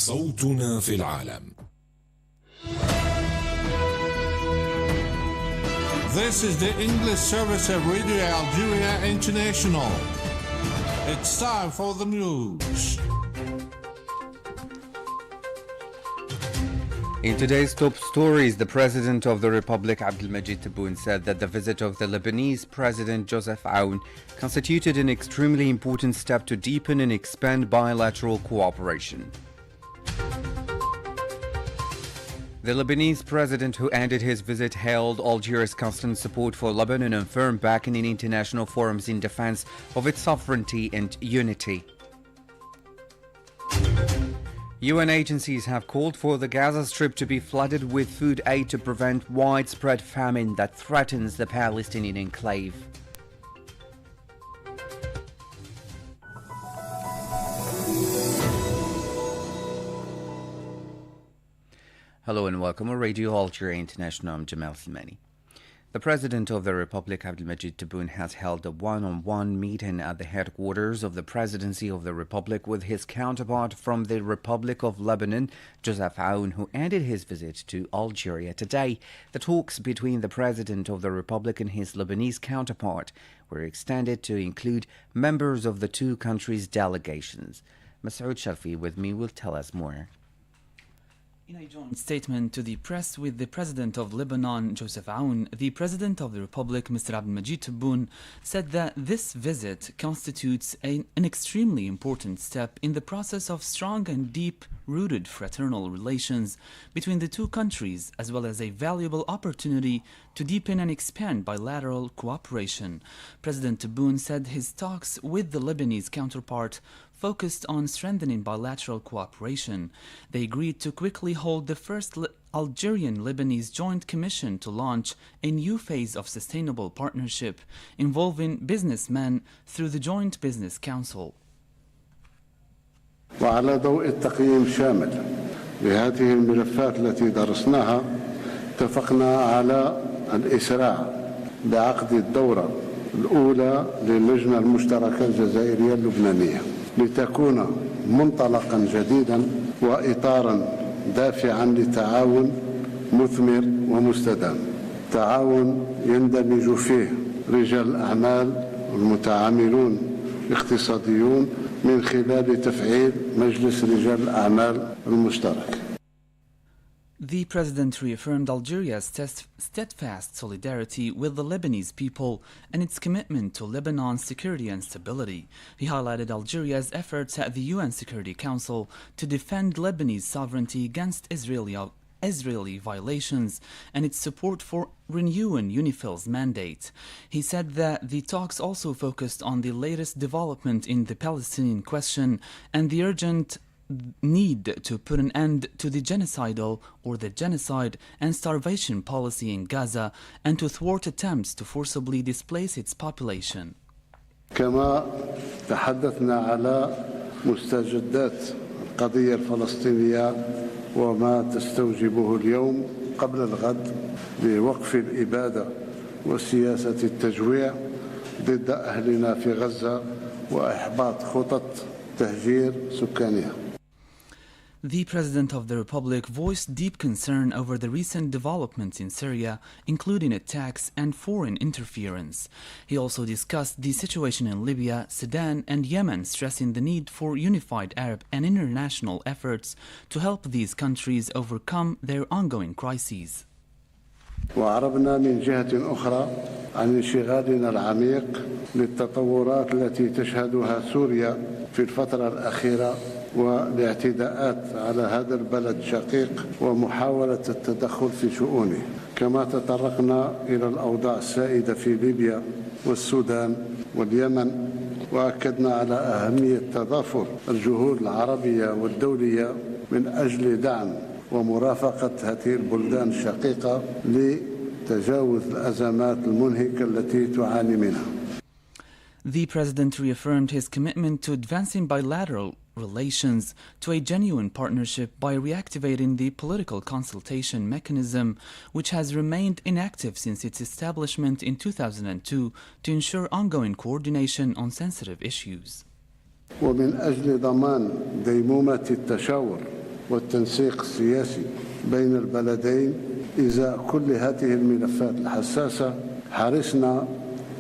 صوتنا في العالم. This is the English service of Radio Algeria International. It's time for the news. In today's top stories, the President of the Republic, Abdelmajid Tebboune, said that the visit of the Lebanese President Joseph Aoun constituted an extremely important step to deepen and expand bilateral cooperation. The Lebanese president, who ended his visit, hailed Algeria's constant support for Lebanon and firm backing in international forums in defense of its sovereignty and unity. UN agencies have called for the Gaza Strip to be flooded with food aid to prevent widespread famine that threatens the Palestinian enclave. Hello and welcome to Radio Algeria International. I'm Jamal Silmani. The President of the Republic, Abdelmajid Tebboune, has held a one-on-one meeting at the headquarters of the Presidency of the Republic with his counterpart from the Republic of Lebanon, Joseph Aoun, who ended his visit to Algeria today. The talks between the President of the Republic and his Lebanese counterpart were extended to include members of the two countries' delegations. Masoud Sharfi with me will tell us more. In a joint statement to the press with the President of Lebanon, Joseph Aoun, the President of the Republic, Mr. Abdelmajid Tebboune, said that this visit constitutes an extremely important step in the process of strong and deep-rooted fraternal relations between the two countries, as well as a valuable opportunity to deepen and expand bilateral cooperation. President Tebboune said his talks with the Lebanese counterpart focused on strengthening bilateral cooperation. They agreed to quickly hold the first Algerian-Lebanese Joint Commission to launch a new phase of sustainable partnership involving businessmen through the Joint Business Council. وعلى ضوء التقييم شامل لهذه الملفات التي درسناها اتفقنا على الإسراع بعقد الدورة الأولى للجنة المشتركة الجزائرية اللبنانية لتكون منطلقا جديدا وإطارا دافعا لتعاون مثمر ومستدام، تعاون يندمج فيه رجال الأعمال والمتعاملون الاقتصاديون من خلال تفعيل مجلس رجال الأعمال المشترك. The President reaffirmed Algeria's steadfast solidarity with the Lebanese people and its commitment to Lebanon's security and stability. He highlighted Algeria's efforts at the UN Security Council to defend Lebanese sovereignty against Israeli violations and its support for renewing UNIFIL's mandate. He said that the talks also focused on the latest development in the Palestinian question and the urgent need to put an end to the genocidal or the genocide and starvation policy in Gaza and to thwart attempts to forcibly displace its population. كما تحدثنا على مستجدات القضية الفلسطينية وما تستوجبه اليوم قبل الغد لوقف الإبادة وسياسة التجويع ضد أهلنا في غزة وإحباط خطط تهجير سكانها. The President of the Republic voiced deep concern over the recent developments in Syria, including attacks and foreign interference. He also discussed the situation in Libya, Sudan, and Yemen, stressing the need for unified Arab and international efforts to help these countries overcome their ongoing crises. وعربنا من جهة أخرى عن انشغالنا العميق للتطورات التي تشهدها سوريا في الفترة الأخيرة والاعتداءات على هذا البلد الشقيق ومحاولة التدخل في شؤونه، كما تطرقنا إلى الأوضاع السائدة في ليبيا والسودان واليمن، وأكدنا على أهمية تضافر الجهود العربية والدولية من أجل دعم ومرافقة هذه البلدان الشقيقة لتجاوز الأزمات المنهكة التي تعاني منها. The President reaffirmed his commitment to advancing bilateral relations to a genuine partnership by reactivating the political consultation mechanism, which has remained inactive since its establishment in 2002 to ensure ongoing coordination on sensitive issues. ومن أجل ضمان ديمومة التشاور والتنسيق السياسي بين البلدين إزاء كل هذه الملفات الحساسة. حرصنا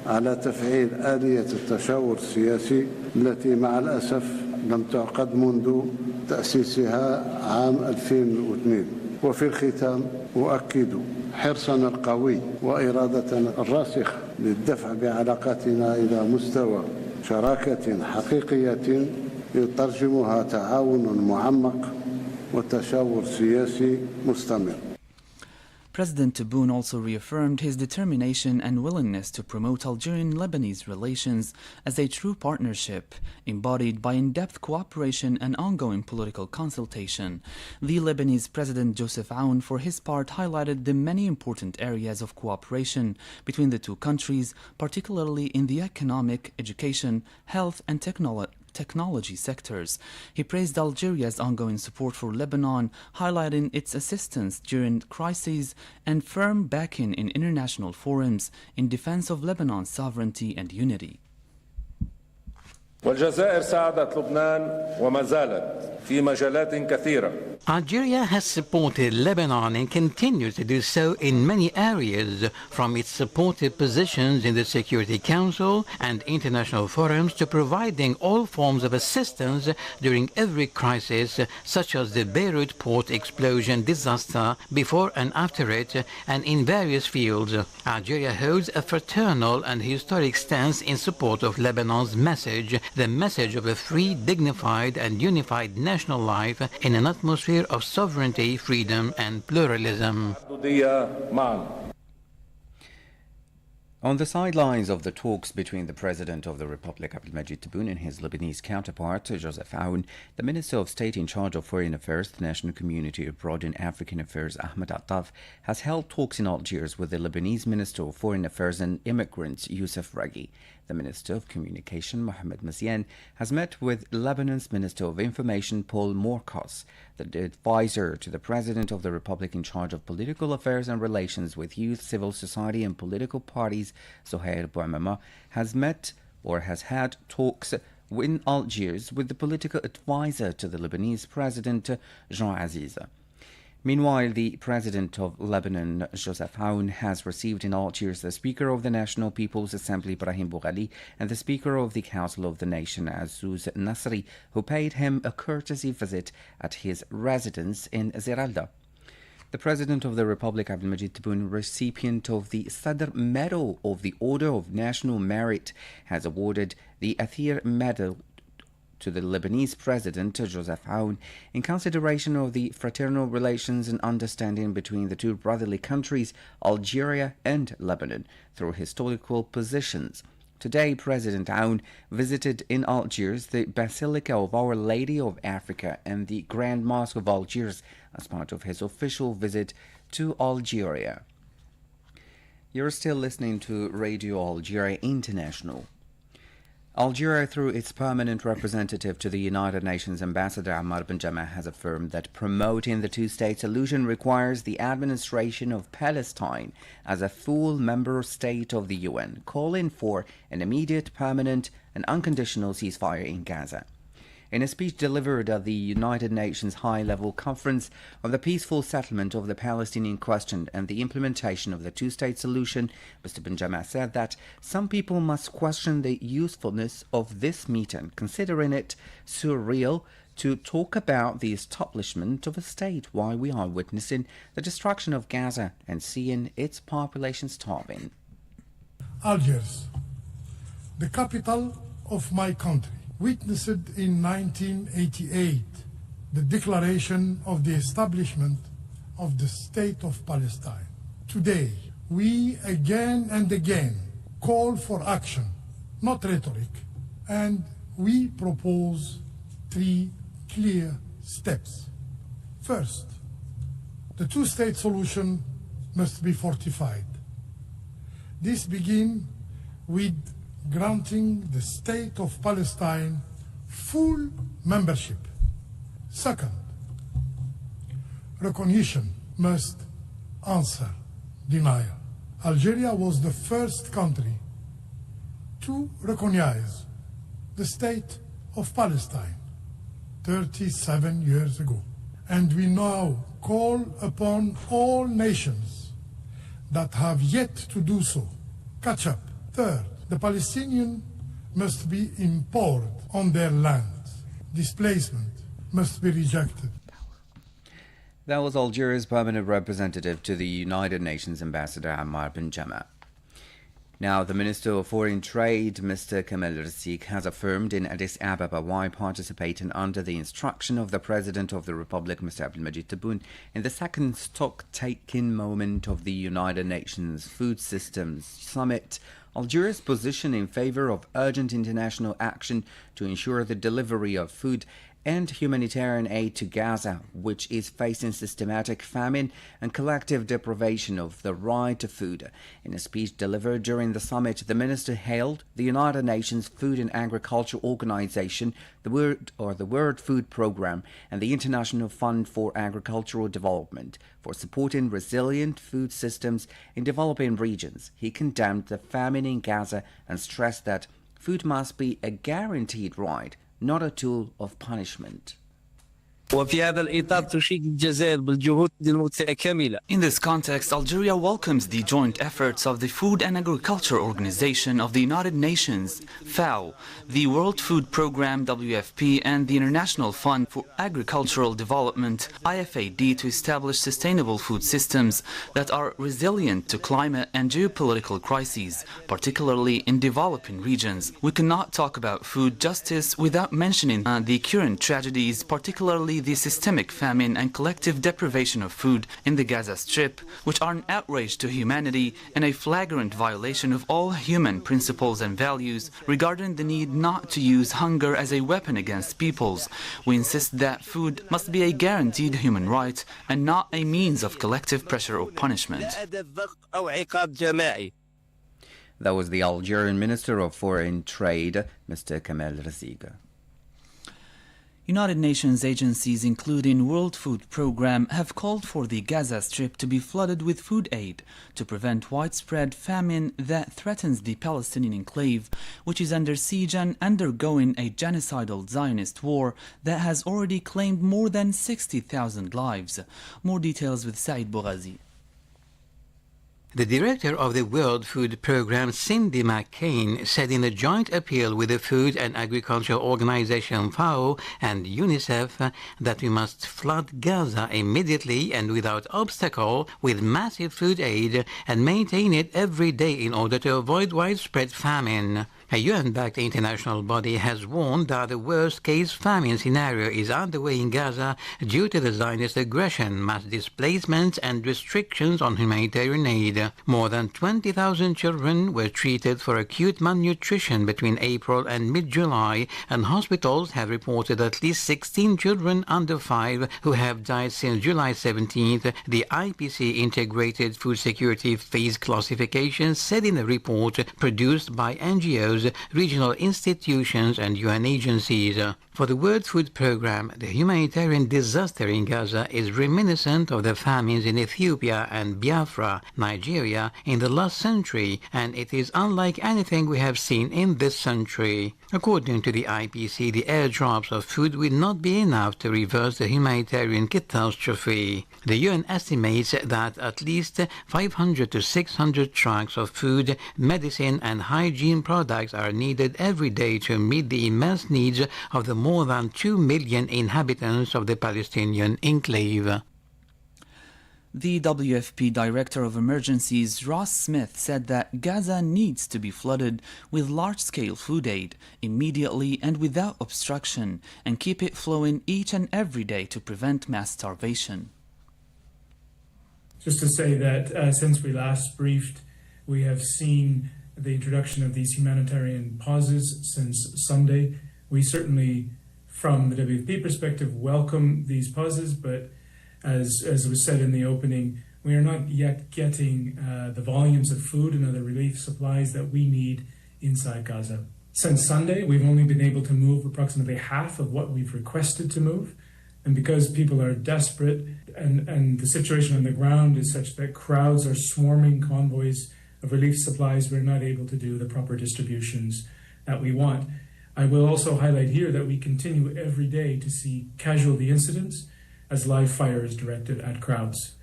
على تفعيل آلية التشاور السياسي التي مع الأسف لم تعقد منذ تأسيسها عام 2002. وفي الختام أؤكد حرصنا القوي وإرادتنا الراسخة للدفع بعلاقاتنا إلى مستوى شراكة حقيقية يترجمها تعاون معمق وتشاور سياسي مستمر. President Tebboune also reaffirmed his determination and willingness to promote Algerian-Lebanese relations as a true partnership, embodied by in-depth cooperation and ongoing political consultation. The Lebanese President Joseph Aoun, for his part, highlighted the many important areas of cooperation between the two countries, particularly in the economic, education, health and technology sectors. He praised Algeria's ongoing support for Lebanon, highlighting its assistance during crises and firm backing in international forums in defense of Lebanon's sovereignty and unity. والجزائر ساعدت لبنان وما زالت في مجالات كثيرة. Algeria has supported Lebanon and continues to do so in many areas, from its supportive positions in the Security Council and international forums to providing all forms of assistance during every crisis, such as the Beirut port explosion disaster, before and after it, and in various fields. Algeria holds a fraternal and historic stance in support of Lebanon's message, the message of a free, dignified and unified national life in an atmosphere of sovereignty, freedom and pluralism. On the sidelines of the talks between the President of the Republic, Abdelmadjid Tebboune, and his Lebanese counterpart, Joseph Aoun, the Minister of State in charge of Foreign Affairs, the National Community Abroad and African Affairs, Ahmed Attaf, has held talks in Algiers with the Lebanese Minister of Foreign Affairs and Immigrants, Youssef Raghi. The Minister of Communication, Mohamed Mazian, has met with Lebanon's Minister of Information, Paul Morkos. The advisor to the President of the Republic in charge of political affairs and relations with youth, civil society and political parties, Zohair Bouamama, has had talks in Algiers with the political advisor to the Lebanese President, Jean Aziza. Meanwhile, the President of Lebanon, Joseph Aoun, has received in Algiers the Speaker of the National People's Assembly, Brahim Boughali, and the Speaker of the Council of the Nation, Azouz Nasri, who paid him a courtesy visit at his residence in Ziralda. The President of the Republic, Abdelmadjid Tebboune, recipient of the Sadr Medal of the Order of National Merit, has awarded the Athir Medal to the Lebanese President, Joseph Aoun, in consideration of the fraternal relations and understanding between the two brotherly countries, Algeria and Lebanon, through historical positions. Today, President Aoun visited in Algiers the Basilica of Our Lady of Africa and the Grand Mosque of Algiers as part of his official visit to Algeria. You're still listening to Radio Algeria International. Algeria, through its permanent representative to the United Nations, Ambassador Ammar Benjama, has affirmed that promoting the two-state solution requires the administration of Palestine as a full member state of the UN, calling for an immediate, permanent and unconditional ceasefire in Gaza. In a speech delivered at the United Nations High-Level Conference on the peaceful settlement of the Palestinian question and the implementation of the two-state solution, Mr. Benjama said that some people must question the usefulness of this meeting, considering it surreal to talk about the establishment of a state while we are witnessing the destruction of Gaza and seeing its population starving. Algiers, the capital of my country, witnessed in 1988 the declaration of the establishment of the State of Palestine. Today, we again and again call for action, not rhetoric, and we propose 3 clear steps. First, the two-state solution must be fortified. This begins with granting the State of Palestine full membership. Second, recognition must answer denial. Algeria was the first country to recognize the State of Palestine 37 years ago. And we now call upon all nations that have yet to do so, catch up. Third, the Palestinians must be empowered on their land. Displacement must be rejected. That was Algeria's permanent representative to the United Nations Ambassador Ammar bin Jama. Now, the Minister of Foreign Trade, Mr. Kamel Razik, has affirmed in Addis Ababa while participating under the instruction of the President of the Republic, Mr. Abdelmajid Tebboune, in the second stock-taking moment of the United Nations Food Systems Summit, Algeria's position in favor of urgent international action to ensure the delivery of food and humanitarian aid to Gaza, which is facing systematic famine and collective deprivation of the right to food. In a speech delivered during the summit, the minister hailed the United Nations Food and Agriculture Organization, the World Food Programme, and the International Fund for Agricultural Development for supporting resilient food systems in developing regions. He condemned the famine in Gaza and stressed that food must be a guaranteed right, not a tool of punishment. وفي هذا الإطار تشيد الجزائر بالجهود المتكاملة. In this context, Algeria welcomes the joint efforts of the Food and Agriculture Organization of the United Nations, FAO, the World Food Programme, WFP, and the International Fund for Agricultural Development, IFAD, to establish sustainable food systems that are resilient to climate and geopolitical crises, particularly in developing regions. We cannot talk about food justice without mentioning the current tragedies, particularly the systemic famine and collective deprivation of food in the Gaza Strip, which are an outrage to humanity and a flagrant violation of all human principles and values regarding the need not to use hunger as a weapon against peoples. We insist that food must be a guaranteed human right and not a means of collective pressure or punishment. That was the Algerian Minister of Foreign Trade, Mr. Kamel Razik. United Nations agencies, including World Food Programme, have called for the Gaza Strip to be flooded with food aid to prevent widespread famine that threatens the Palestinian enclave, which is under siege and undergoing a genocidal Zionist war that has already claimed more than 60,000 lives. More details with Said Boghazi. The director of the World Food Programme, Cindy McCain, said in a joint appeal with the Food and Agriculture Organization FAO and UNICEF that we must flood Gaza immediately and without obstacle with massive food aid and maintain it every day in order to avoid widespread famine. A UN-backed international body has warned that the worst-case famine scenario is underway in Gaza due to the Zionist aggression, mass displacement and restrictions on humanitarian aid. More than 20,000 children were treated for acute malnutrition between April and mid-July, and hospitals have reported at least 16 children under 5 who have died since July 17th, the IPC Integrated Food Security Phase Classification said in a report produced by NGOs, regional institutions and UN agencies. For the World Food Programme, the humanitarian disaster in Gaza is reminiscent of the famines in Ethiopia and Biafra, Nigeria, in the last century, and it is unlike anything we have seen in this century. According to the IPC, the airdrops of food will not be enough to reverse the humanitarian catastrophe. The UN estimates that at least 500 to 600 trucks of food, medicine and hygiene products are needed every day to meet the immense needs of the more than 2 million inhabitants of the Palestinian enclave. The WFP Director of Emergencies, Ross Smith, said that Gaza needs to be flooded with large-scale food aid immediately and without obstruction, and keep it flowing each and every day to prevent mass starvation. Just to say that since we last briefed, we have seen the introduction of these humanitarian pauses since Sunday. We certainly, from the WFP perspective, welcome these pauses, but as was said in the opening, we are not yet getting the volumes of food and other relief supplies that we need inside Gaza. Since Sunday, we've only been able to move approximately half of what we've requested to move. And because people are desperate and the situation on the ground is such that crowds are swarming convoys of relief supplies, we're not able to do the proper distributions that we want. I will also highlight here that we continue every day to see casualty incidents as live fire is directed at crowds.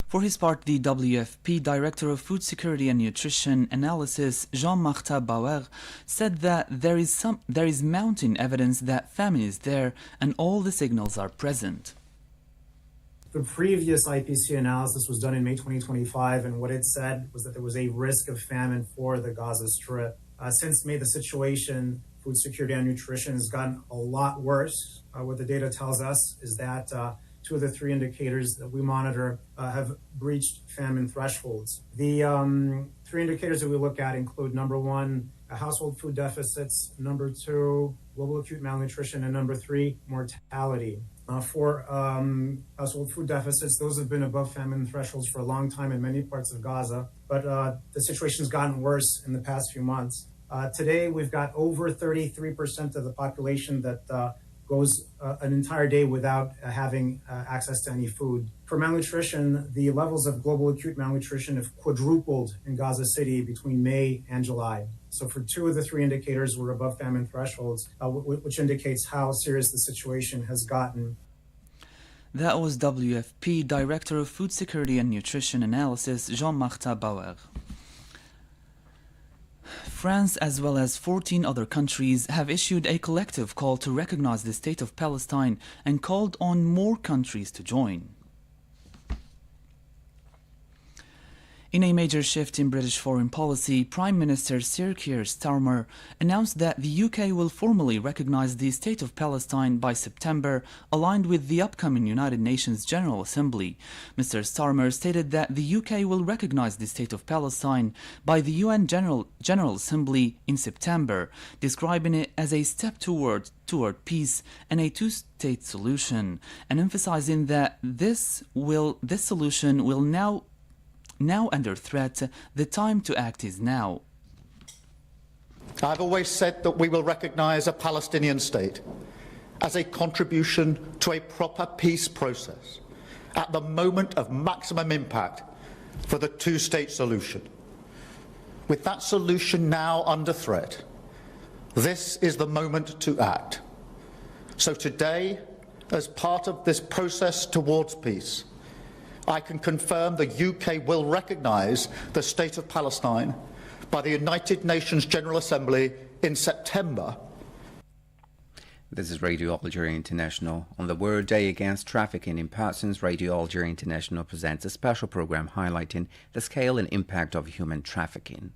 For his part, the WFP Director of Food Security and Nutrition Analysis, Jean-Marc Bauer, said that there is mounting evidence that famine is there and all the signals are present. The previous IPC analysis was done in May 2025, and what it said was that there was a risk of famine for the Gaza Strip. Since May, the situation, food security and nutrition, has gotten a lot worse. What the data tells us is that 2 of the 3 indicators that we monitor have breached famine thresholds. The 3 indicators that we look at include, number 1, household food deficits, number 2, global acute malnutrition, and number 3, mortality. For household food deficits, those have been above famine thresholds for a long time in many parts of Gaza, but the situation's gotten worse in the past few months. Today, we've got over 33% of the population that goes an entire day without having access to any food. For malnutrition, the levels of global acute malnutrition have quadrupled in Gaza City between May and July. So for 2 of the 3 indicators, we're above famine thresholds, which indicates how serious the situation has gotten. That was WFP Director of Food Security and Nutrition Analysis, Jean-Marc Bauer. France, as well as 14 other countries, have issued a collective call to recognize the State of Palestine and called on more countries to join. In a major shift in British foreign policy, Prime Minister Sir Keir Starmer announced that the UK will formally recognise the State of Palestine by September, aligned with the upcoming United Nations General Assembly. Mr. Starmer stated that the UK will recognise the State of Palestine by the UN General Assembly in September, describing it as a step toward peace and a two-state solution, and emphasising that this solution will now under threat. The time to act is now. I've always said that we will recognise a Palestinian state as a contribution to a proper peace process at the moment of maximum impact for the two-state solution. With that solution now under threat, this is the moment to act. So today, as part of this process towards peace, I can confirm the UK will recognise the State of Palestine by the United Nations General Assembly in September. This is Radio Algeria International. On the World Day Against Trafficking in Persons, Radio Algeria International presents a special program highlighting the scale and impact of human trafficking.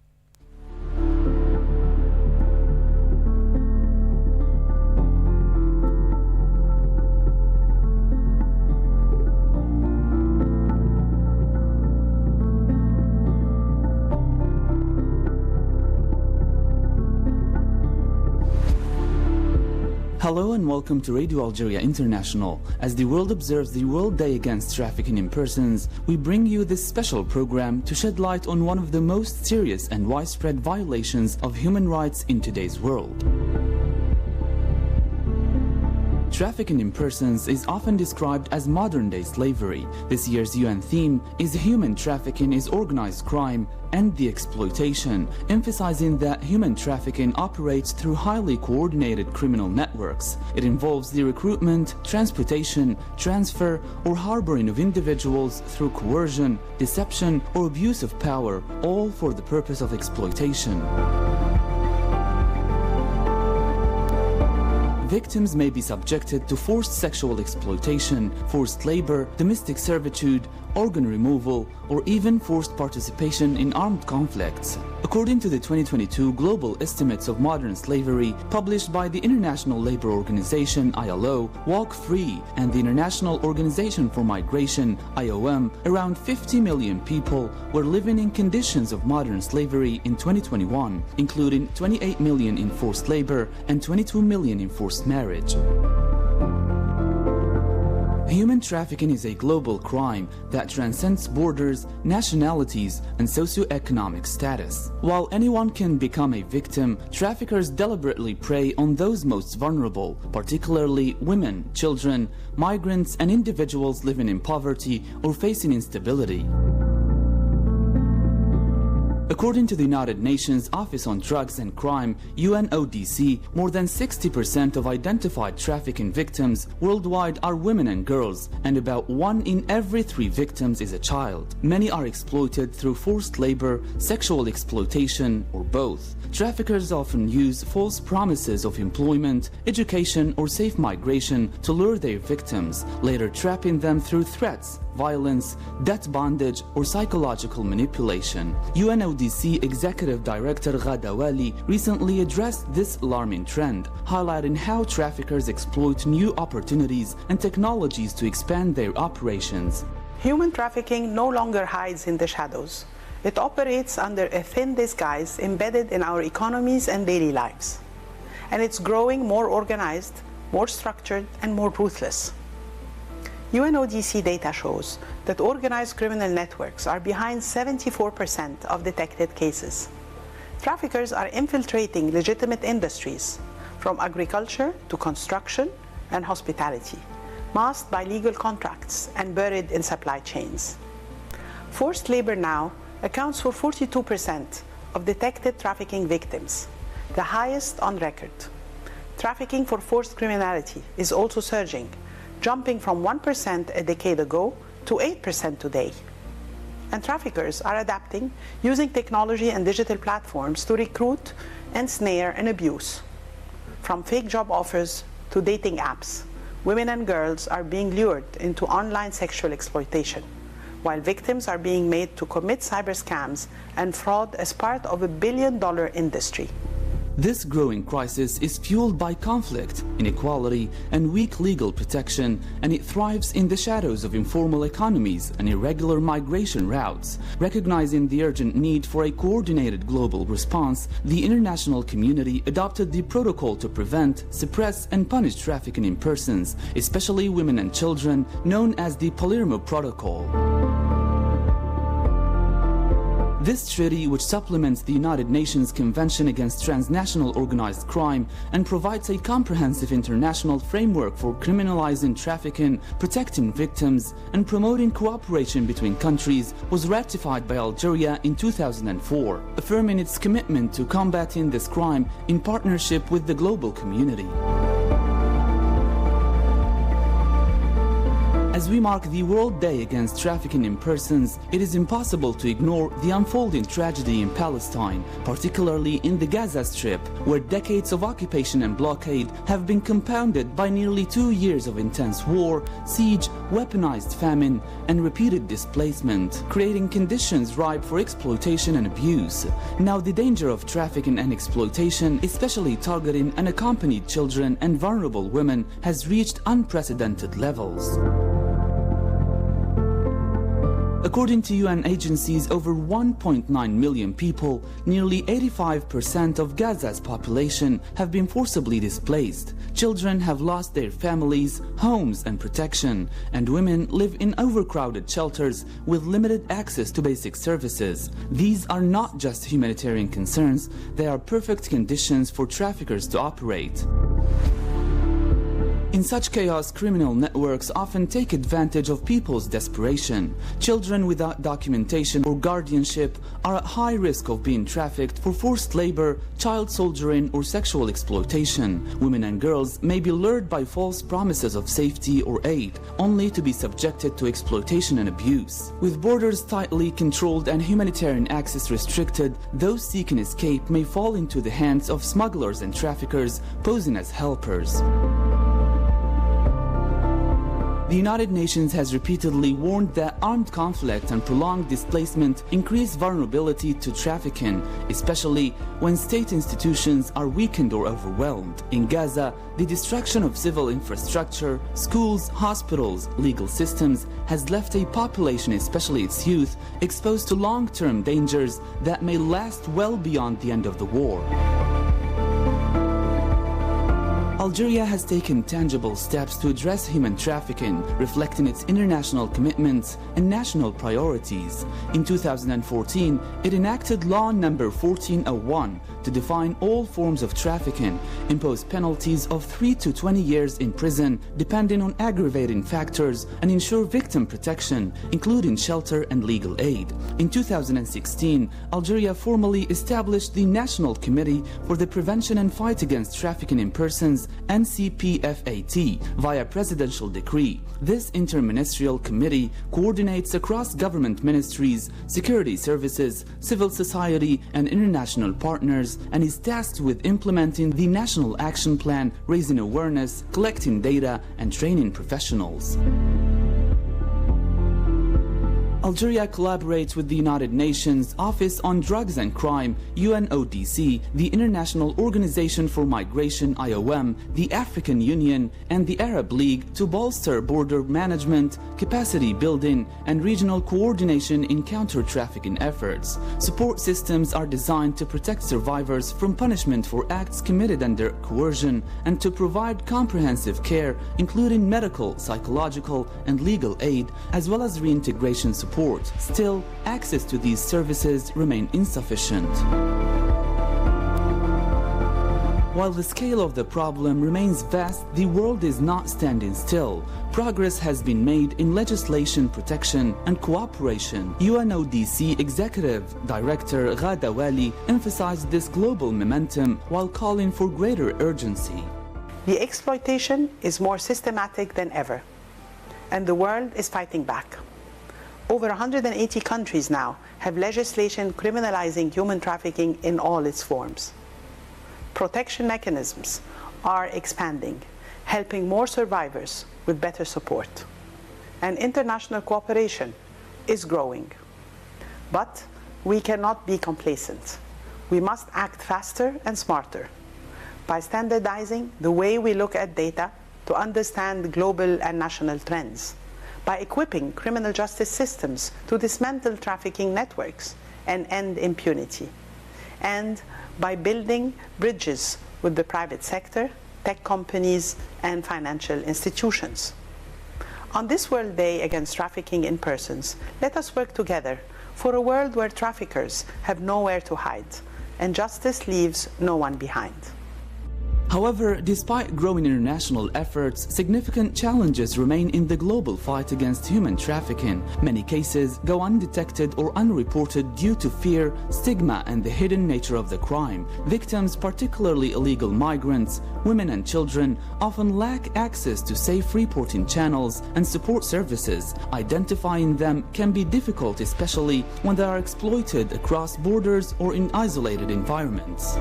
Hello and welcome to Radio Algeria International. As the world observes the World Day Against Trafficking in Persons, we bring you this special program to shed light on one of the most serious and widespread violations of human rights in today's world. Trafficking in persons is often described as modern-day slavery. This year's UN theme is Human Trafficking is Organized Crime and the Exploitation, emphasizing that human trafficking operates through highly coordinated criminal networks. It involves the recruitment, transportation, transfer, or harboring of individuals through coercion, deception, or abuse of power, all for the purpose of exploitation. Victims may be subjected to forced sexual exploitation, forced labor, domestic servitude, organ removal, or even forced participation in armed conflicts. According to the 2022 Global Estimates of Modern Slavery published by the International Labour Organization (ILO), Walk Free, and the International Organization for Migration (IOM), around 50 million people were living in conditions of modern slavery in 2021, including 28 million in forced labor and 22 million in forced marriage. Human trafficking is a global crime that transcends borders, nationalities, and socioeconomic status. While anyone can become a victim, traffickers deliberately prey on those most vulnerable, particularly women, children, migrants, and individuals living in poverty or facing instability. According to the United Nations Office on Drugs and Crime, UNODC, more than 60% of identified trafficking victims worldwide are women and girls, and about 1 in every 3 victims is a child. Many are exploited through forced labor, sexual exploitation, or both. Traffickers often use false promises of employment, education, or safe migration to lure their victims, later trapping them through threats, violence, debt bondage, or psychological manipulation. UNODC Executive Director Ghada Wali recently addressed this alarming trend, highlighting how traffickers exploit new opportunities and technologies to expand their operations. Human trafficking no longer hides in the shadows. It operates under a thin disguise embedded in our economies and daily lives. And it's growing more organized, more structured, and more ruthless. UNODC data shows that organized criminal networks are behind 74% of detected cases. Traffickers are infiltrating legitimate industries, from agriculture to construction and hospitality, masked by legal contracts and buried in supply chains. Forced labor now accounts for 42% of detected trafficking victims, the highest on record. Trafficking for forced criminality is also surging, jumping from 1% a decade ago to 8% today. And traffickers are adapting, using technology and digital platforms to recruit, ensnare, and abuse. From fake job offers to dating apps, women and girls are being lured into online sexual exploitation, while victims are being made to commit cyber scams and fraud as part of a billion-dollar industry. This growing crisis is fueled by conflict, inequality, and weak legal protection, and it thrives in the shadows of informal economies and irregular migration routes. Recognizing the urgent need for a coordinated global response, the international community adopted the protocol to prevent, suppress, and punish trafficking in persons, especially women and children, known as the Palermo Protocol. This treaty, which supplements the United Nations Convention Against Transnational Organized Crime and provides a comprehensive international framework for criminalizing trafficking, protecting victims, and promoting cooperation between countries, was ratified by Algeria in 2004, affirming its commitment to combating this crime in partnership with the global community. As we mark the World Day Against Trafficking in Persons, it is impossible to ignore the unfolding tragedy in Palestine, particularly in the Gaza Strip, where decades of occupation and blockade have been compounded by nearly 2 years of intense war, siege, weaponized famine, and repeated displacement, creating conditions ripe for exploitation and abuse. Now, the danger of trafficking and exploitation, especially targeting unaccompanied children and vulnerable women, has reached unprecedented levels. According to UN agencies, over 1.9 million people, nearly 85% of Gaza's population, have been forcibly displaced. Children have lost their families, homes, and protection, and women live in overcrowded shelters with limited access to basic services. These are not just humanitarian concerns, they are perfect conditions for traffickers to operate. In such chaos, criminal networks often take advantage of people's desperation. Children without documentation or guardianship are at high risk of being trafficked for forced labor, child soldiering, or sexual exploitation. Women and girls may be lured by false promises of safety or aid, only to be subjected to exploitation and abuse. With borders tightly controlled and humanitarian access restricted, those seeking escape may fall into the hands of smugglers and traffickers, posing as helpers. The United Nations has repeatedly warned that armed conflict and prolonged displacement increase vulnerability to trafficking, especially when state institutions are weakened or overwhelmed. In Gaza, the destruction of civil infrastructure, schools, hospitals, legal systems has left a population, especially its youth, exposed to long-term dangers that may last well beyond the end of the war. Algeria has taken tangible steps to address human trafficking, reflecting its international commitments and national priorities. In 2014, it enacted Law No. 1401 to define all forms of trafficking, impose penalties of 3 to 20 years in prison depending on aggravating factors, and ensure victim protection, including shelter and legal aid. In 2016, Algeria formally established the National Committee for the Prevention and Fight Against Trafficking in Persons, NCPFAT, via presidential decree. This interministerial committee coordinates across government ministries, security services, civil society, and international partners, and is tasked with implementing the National Action Plan, raising awareness, collecting data, and training professionals. Algeria collaborates with the United Nations Office on Drugs and Crime, UNODC, the International Organization for Migration, IOM, the African Union, and the Arab League to bolster border management, capacity building, and regional coordination in counter-trafficking efforts. Support systems are designed to protect survivors from punishment for acts committed under coercion and to provide comprehensive care, including medical, psychological, and legal aid, as well as reintegration support. Still, access to these services remain insufficient. While the scale of the problem remains vast, the world is not standing still. Progress has been made in legislation protection and cooperation. UNODC Executive Director Ghada Wali emphasized this global momentum while calling for greater urgency. The exploitation is more systematic than ever, and the world is fighting back. Over 180 countries now have legislation criminalizing human trafficking in all its forms. Protection mechanisms are expanding, helping more survivors with better support. And international cooperation is growing. But we cannot be complacent. We must act faster and smarter by standardizing the way we look at data to understand global and national trends, by equipping criminal justice systems to dismantle trafficking networks and end impunity, and by building bridges with the private sector, tech companies, and financial institutions. On this World Day Against Trafficking in Persons, let us work together for a world where traffickers have nowhere to hide and justice leaves no one behind. However, despite growing international efforts, significant challenges remain in the global fight against human trafficking. Many cases go undetected or unreported due to fear, stigma, and the hidden nature of the crime. Victims, particularly illegal migrants, women and children, often lack access to safe reporting channels and support services. Identifying them can be difficult, especially when they are exploited across borders or in isolated environments.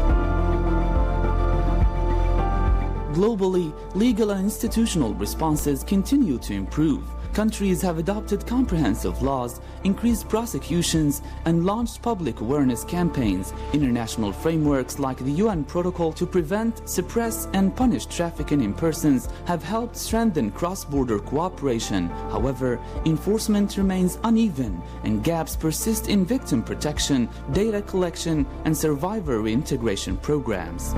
Globally, legal and institutional responses continue to improve. Countries have adopted comprehensive laws, increased prosecutions, and launched public awareness campaigns. International frameworks like the UN Protocol to Prevent, Suppress, and Punish Trafficking in Persons have helped strengthen cross-border cooperation. However, enforcement remains uneven, and gaps persist in victim protection, data collection, and survivor reintegration programs.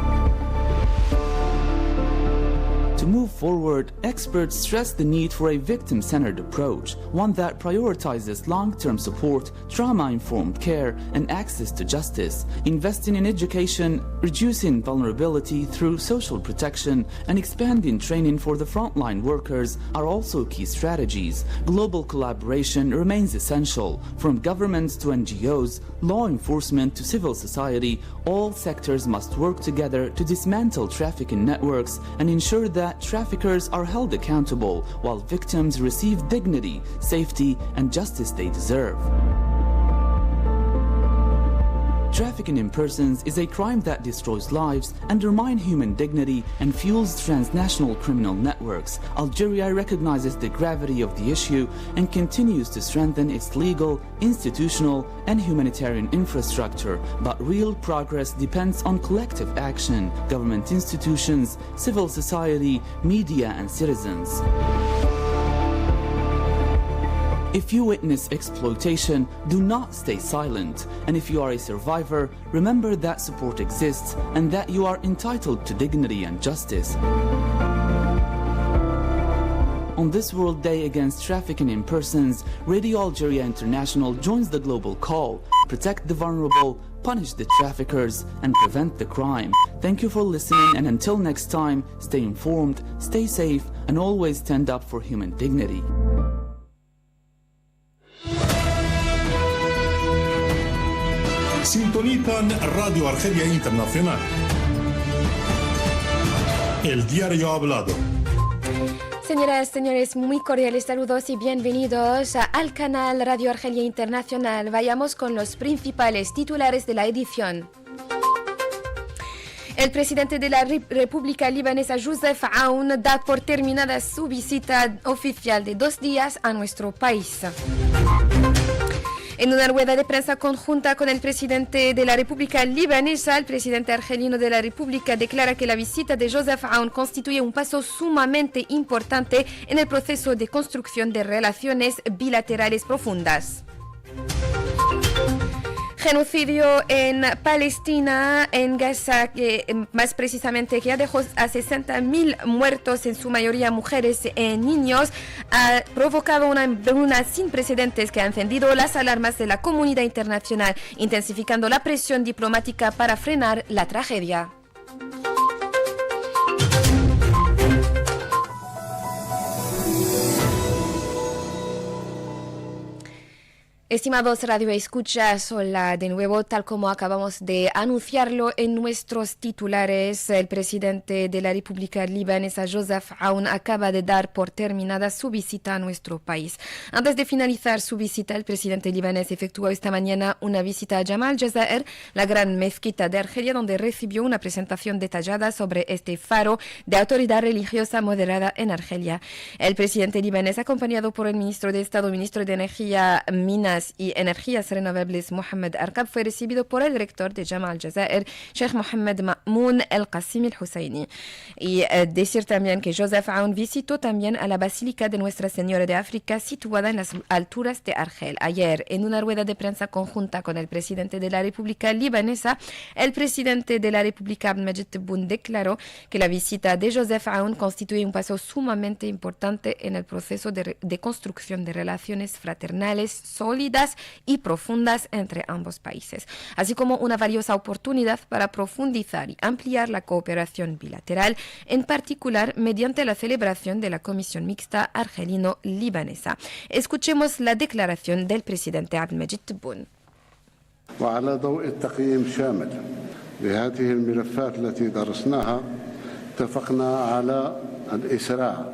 To move forward, experts stress the need for a victim-centered approach, one that prioritizes long-term support, trauma-informed care, and access to justice. Investing in education, reducing vulnerability through social protection, and expanding training for the frontline workers are also key strategies. Global collaboration remains essential. From governments to NGOs, law enforcement to civil society, all sectors must work together to dismantle trafficking networks and ensure that traffickers are held accountable while victims receive dignity, safety, and justice they deserve. Trafficking in persons is a crime that destroys lives, undermines human dignity, and fuels transnational criminal networks. Algeria recognizes the gravity of the issue and continues to strengthen its legal, institutional, and humanitarian infrastructure. But real progress depends on collective action, government institutions, civil society, media, and citizens. If you witness exploitation, do not stay silent. And if you are a survivor, remember that support exists and that you are entitled to dignity and justice. On this World Day Against Trafficking in Persons, Radio Algeria International joins the global call: protect the vulnerable, punish the traffickers, and prevent the crime. Thank you for listening, and until next time, stay informed, stay safe, and always stand up for human dignity. Sintonizan Radio Argelia Internacional. El diario hablado. Señoras, señores, muy cordiales saludos y bienvenidos al canal Radio Argelia Internacional. Vayamos con los principales titulares de la edición. El presidente de la República Libanesa, Joseph Aoun, da por terminada su visita oficial de 2 días a nuestro país. En una rueda de prensa conjunta con el presidente de la República Libanesa, el presidente argelino de la República declara que la visita de Joseph Aoun constituye un paso sumamente importante en el proceso de construcción de relaciones bilaterales profundas. Genocidio en Palestina, en Gaza, más precisamente que ha dejado a 60.000 muertos, en su mayoría mujeres y niños, ha provocado una hambruna sin precedentes que ha encendido las alarmas de la comunidad internacional, intensificando la presión diplomática para frenar la tragedia. Estimados radioescuchas, hola de nuevo. Tal como acabamos de anunciarlo en nuestros titulares, el presidente de la República Libanesa, Joseph Aoun, acaba de dar por terminada su visita a nuestro país. Antes de finalizar su visita, el presidente libanés efectuó esta mañana una visita a Jamal al-Jazair, la gran mezquita de Argelia, donde recibió una presentación detallada sobre este faro de autoridad religiosa moderada en Argelia. El presidente libanés, acompañado por el ministro de Estado, ministro de Energía, Minas y Energías Renovables, Mohamed Arkab, fue recibido por el rector de Jamal al-Jazair, Sheikh Mohamed Ma'moun el-Qasim el-Husseini. Y decir también que Joseph Aoun visitó también a la Basílica de Nuestra Señora de África, situada en las alturas de Argel. Ayer, en una rueda de prensa conjunta con el presidente de la República Libanesa, el presidente de la República, Abdelmajid Tebboune, declaró que la visita de Joseph Aoun constituye un paso sumamente importante en el proceso de construcción de relaciones fraternales sólidas y profundas entre ambos países, así como una valiosa oportunidad para profundizar y ampliar la cooperación bilateral, en particular mediante la celebración de la Comisión Mixta Argelino-Libanesa. Escuchemos la declaración del presidente Abdelmajid Tebboune. وعلى ضوء التقييم الشامل لهذه الملفات التي درسناها اتفقنا على الإسراع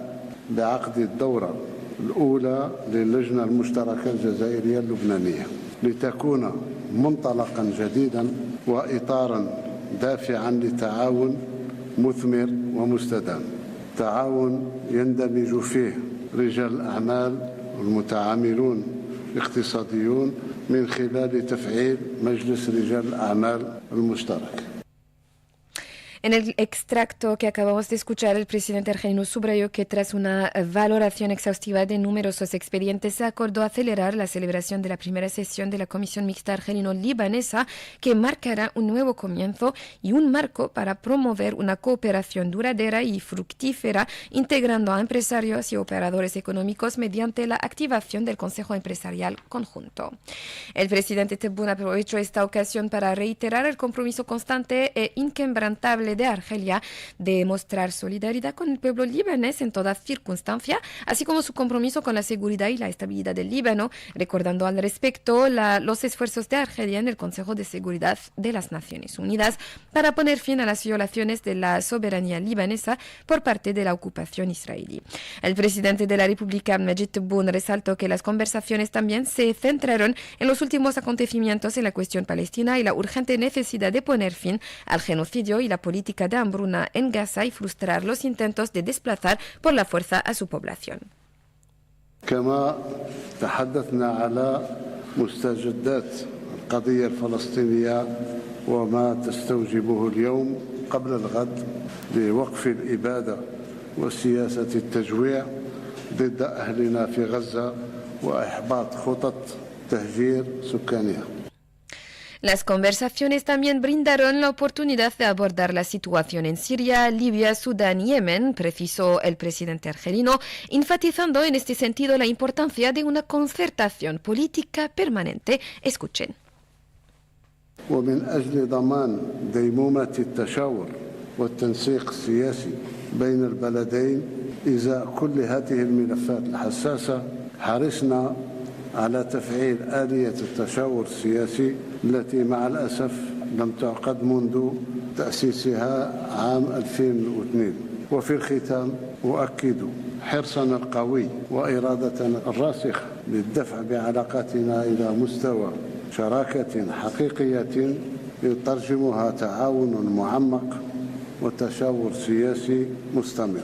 بعقد الدورة الأولى للجنة المشتركة الجزائرية اللبنانية لتكون منطلقا جديدا وإطارا دافعا لتعاون مثمر ومستدام، تعاون يندمج فيه رجال الأعمال والمتعاملون الاقتصاديون من خلال تفعيل مجلس رجال الأعمال المشترك. En el extracto que acabamos de escuchar, el presidente argelino subrayó que tras una valoración exhaustiva de numerosos expedientes se acordó acelerar la celebración de la primera sesión de la Comisión Mixta Argelino-Libanesa, que marcará un nuevo comienzo y un marco para promover una cooperación duradera y fructífera, integrando a empresarios y operadores económicos mediante la activación del Consejo Empresarial Conjunto. El presidente Tebboune aprovechó esta ocasión para reiterar el compromiso constante e inquebrantable de Argelia de mostrar solidaridad con el pueblo libanés en toda circunstancia, así como su compromiso con la seguridad y la estabilidad del Líbano, recordando al respecto los esfuerzos de Argelia en el Consejo de Seguridad de las Naciones Unidas para poner fin a las violaciones de la soberanía libanesa por parte de la ocupación israelí. El presidente de la República, Abdelmajid Tebboune, resaltó que las conversaciones también se centraron en los últimos acontecimientos en la cuestión palestina y la urgente necesidad de poner fin al genocidio y la política de hambruna en Gaza y frustrar los intentos de desplazar por la fuerza a su población. كما تحدثنا على مستجدات القضية الفلسطينية وما تستوجبه اليوم قبل الغد لوقف الإبادة وسياسة التجويع ضد أهلنا في غزة وإحباط خطط تهجير سكانها. Las conversaciones también brindaron la oportunidad de abordar la situación en Siria, Libia, Sudán y Yemen, precisó el presidente argelino, enfatizando en este sentido la importancia de una concertación política permanente. Escuchen. ومن أجل ضمان ديمومة التشاور والتنسيق السياسي بين البلدين إزاء كل هذه الملفات الحساسة حرصنا على تفعيل آلية التشاور السياسي التي مع الأسف لم تعقد منذ تأسيسها عام 2002. وفي الختام أؤكد حرصنا القوي وإرادتنا الراسخة للدفع بعلاقاتنا إلى مستوى شراكة حقيقية يترجمها تعاون معمق وتشاور سياسي مستمر.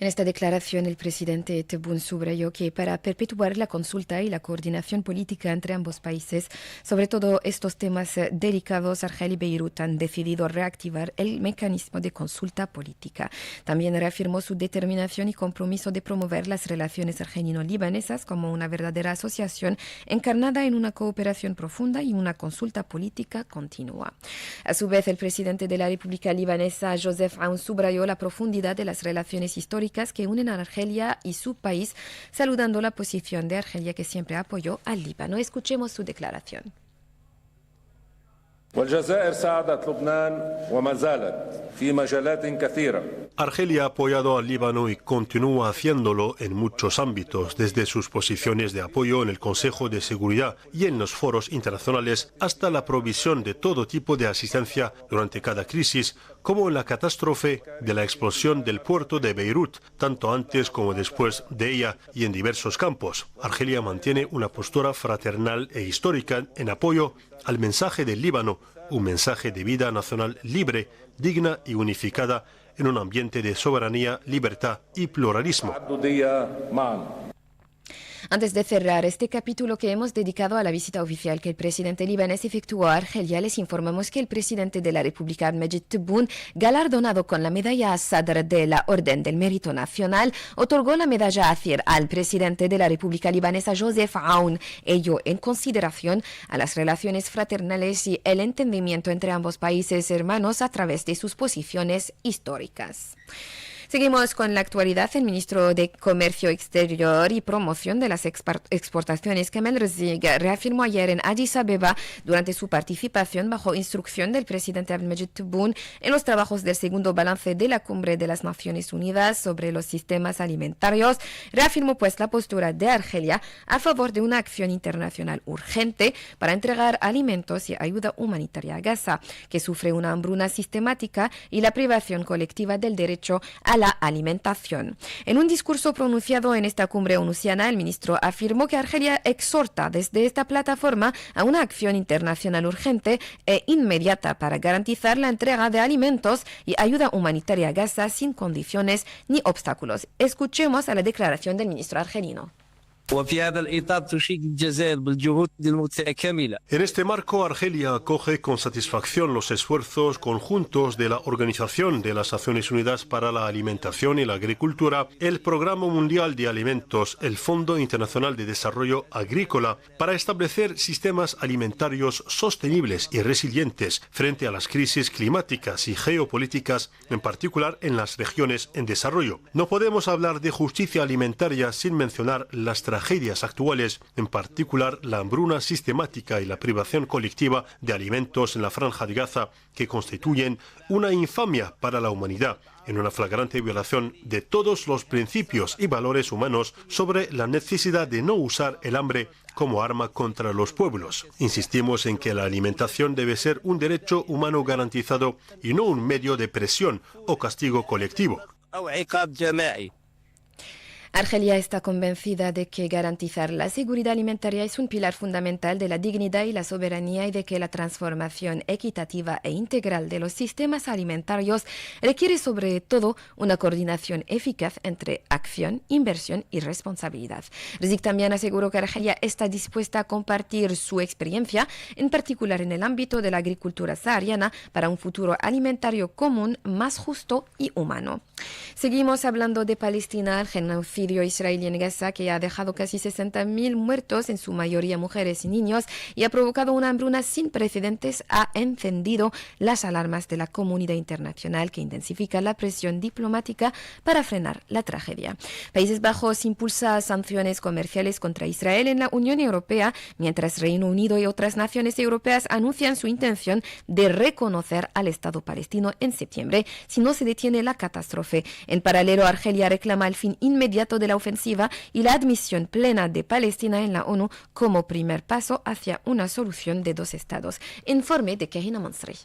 En esta declaración, el presidente Tebboune subrayó que para perpetuar la consulta y la coordinación política entre ambos países, sobre todo estos temas delicados, Argel y Beirut han decidido reactivar el mecanismo de consulta política. También reafirmó su determinación y compromiso de promover las relaciones argelino-libanesas como una verdadera asociación encarnada en una cooperación profunda y una consulta política continua. A su vez, el presidente de la República Libanesa, Joseph Aoun, subrayó la profundidad de las relaciones históricas que unen a Argelia y su país, saludando la posición de Argelia que siempre apoyó al Líbano. Escuchemos su declaración. والجزائر ساعدت لبنان وما زالت في مجالات كثيرة. Argelia ha apoyado al Líbano y continúa haciéndolo en muchos ámbitos, desde sus posiciones de apoyo en el Consejo de Seguridad y en los foros internacionales hasta la provisión de todo tipo de asistencia durante cada crisis, como en la catástrofe de la explosión del puerto de Beirut, tanto antes como después de ella y en diversos campos. Argelia mantiene una postura fraternal e histórica en apoyo al mensaje del Líbano, un mensaje de vida nacional libre, digna y unificada en un ambiente de soberanía, libertad y pluralismo. Antes de cerrar este capítulo que hemos dedicado a la visita oficial que el presidente libanés efectuó a Argelia, les informamos que el presidente de la República, Abdelmajid Tebboune, galardonado con la medalla Sadr de la Orden del Mérito Nacional, otorgó la medalla Athir al presidente de la República Libanesa, Joseph Aoun, ello en consideración a las relaciones fraternales y el entendimiento entre ambos países hermanos a través de sus posiciones históricas. Seguimos con la actualidad. El ministro de Comercio Exterior y Promoción de las Exportaciones, Kamel Rizig, reafirmó ayer en Addis Abeba, durante su participación bajo instrucción del presidente Abdelmajid Tebboune en los trabajos del segundo balance de la Cumbre de las Naciones Unidas sobre los sistemas alimentarios, reafirmó pues la postura de Argelia a favor de una acción internacional urgente para entregar alimentos y ayuda humanitaria a Gaza, que sufre una hambruna sistemática y la privación colectiva del derecho a la alimentación. En un discurso pronunciado en esta cumbre onusiana, el ministro afirmó que Argelia exhorta desde esta plataforma a una acción internacional urgente e inmediata para garantizar la entrega de alimentos y ayuda humanitaria a Gaza sin condiciones ni obstáculos. Escuchemos a la declaración del ministro argelino. En este marco, Argelia acoge con satisfacción los esfuerzos conjuntos de la Organización de las Naciones Unidas para la Alimentación y la Agricultura, el Programa Mundial de Alimentos, el Fondo Internacional de Desarrollo Agrícola, para establecer sistemas alimentarios sostenibles y resilientes frente a las crisis climáticas y geopolíticas, en particular en las regiones en desarrollo. No podemos hablar de justicia alimentaria sin mencionar las tragedias actuales, en particular la hambruna sistemática y la privación colectiva de alimentos en la Franja de Gaza, que constituyen una infamia para la humanidad, en una flagrante violación de todos los principios y valores humanos sobre la necesidad de no usar el hambre como arma contra los pueblos. Insistimos en que la alimentación debe ser un derecho humano garantizado y no un medio de presión o castigo colectivo. Argelia está convencida de que garantizar la seguridad alimentaria es un pilar fundamental de la dignidad y la soberanía y de que la transformación equitativa e integral de los sistemas alimentarios requiere sobre todo una coordinación eficaz entre acción, inversión y responsabilidad. Rizig también aseguró que Argelia está dispuesta a compartir su experiencia, en particular en el ámbito de la agricultura sahariana, para un futuro alimentario común más justo y humano. Seguimos hablando de Palestina. El genocidio genocidio israelí en Gaza, que ha dejado casi 60.000 muertos, en su mayoría mujeres y niños, y ha provocado una hambruna sin precedentes, ha encendido las alarmas de la comunidad internacional, que intensifica la presión diplomática para frenar la tragedia. Países Bajos impulsa sanciones comerciales contra Israel en la Unión Europea, mientras Reino Unido y otras naciones europeas anuncian su intención de reconocer al Estado palestino en septiembre, si no se detiene la catástrofe. En paralelo, Argelia reclama el fin inmediato de la ofensiva y la admisión plena de Palestina en la ONU como primer paso hacia una solución de dos estados. Informe de Kahina Mansri.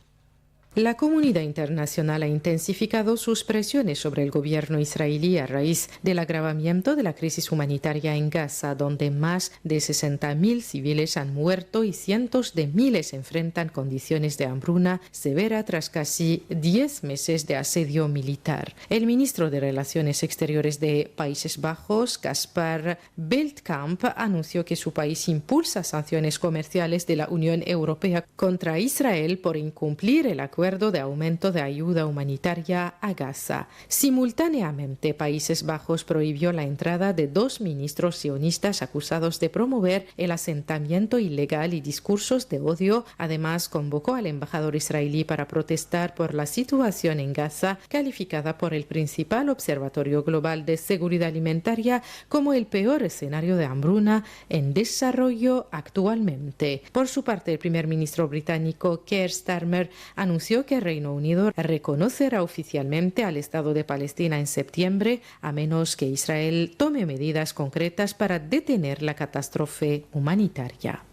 La comunidad internacional ha intensificado sus presiones sobre el gobierno israelí a raíz del agravamiento de la crisis humanitaria en Gaza, donde más de 60.000 civiles han muerto y cientos de miles enfrentan condiciones de hambruna severa tras casi 10 meses de asedio militar. El ministro de Relaciones Exteriores de Países Bajos, Caspar Veldkamp, anunció que su país impulsa sanciones comerciales de la Unión Europea contra Israel por incumplir el acuerdo de aumento de ayuda humanitaria a Gaza. Simultáneamente, Países Bajos prohibió la entrada de 2 ministros sionistas acusados de promover el asentamiento ilegal y discursos de odio. Además, convocó al embajador israelí para protestar por la situación en Gaza, calificada por el principal observatorio global de seguridad alimentaria como el peor escenario de hambruna en desarrollo actualmente. Por su parte, el primer ministro británico Keir Starmer anunció que el Reino Unido reconocerá oficialmente al Estado de Palestina en septiembre, a menos que Israel tome medidas concretas para detener la catástrofe humanitaria.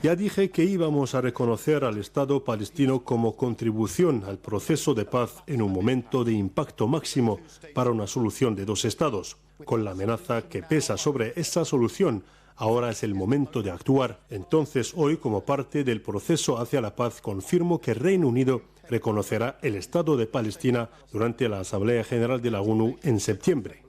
Ya dije que íbamos a reconocer al Estado palestino como contribución al proceso de paz en un momento de impacto máximo para una solución de dos estados, con la amenaza que pesa sobre esa solución. Ahora es el momento de actuar. Entonces, hoy, como parte del proceso hacia la paz, confirmo que el Reino Unido reconocerá el Estado de Palestina durante la Asamblea General de la ONU en septiembre.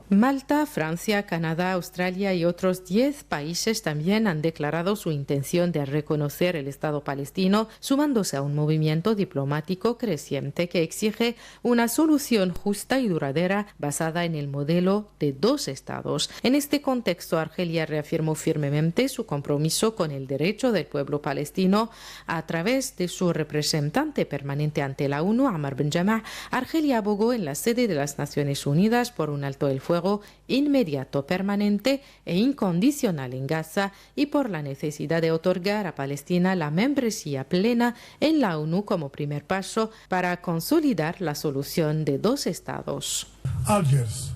Malta, Francia, Canadá, Australia y otros 10 países también han declarado su intención de reconocer el Estado palestino, sumándose a un movimiento diplomático creciente que exige una solución justa y duradera basada en el modelo de dos estados. En este contexto, Argelia reafirmó firmemente su compromiso con el derecho del pueblo palestino. A través de su representante permanente ante la ONU, Ammar Ben Jammah, Argelia abogó en la sede de las Naciones Unidas por un alto el fuego inmediato, permanente e incondicional en Gaza y por la necesidad de otorgar a Palestina la membresía plena en la ONU como primer paso para consolidar la solución de dos estados. Algiers,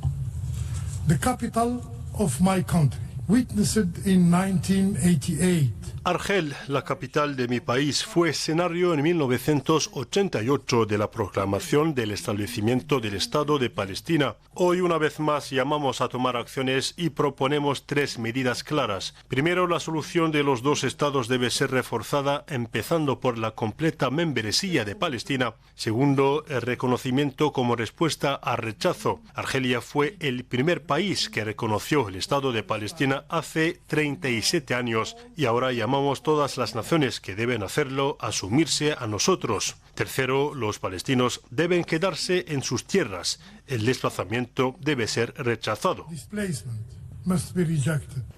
the capital of my country, witnessed in 1988. Argel, la capital de mi país, fue escenario en 1988 de la proclamación del establecimiento del Estado de Palestina. Hoy, una vez más, llamamos a tomar acciones y proponemos 3 medidas claras. Primero, la solución de los dos estados debe ser reforzada, empezando por la completa membresía de Palestina. Segundo, el reconocimiento como respuesta al rechazo. Argelia fue el primer país que reconoció el Estado de Palestina hace 37 años y ahora llamamos todas las naciones que deben hacerlo a sumirse a nosotros. Tercero, los palestinos deben quedarse en sus tierras. El desplazamiento debe ser rechazado.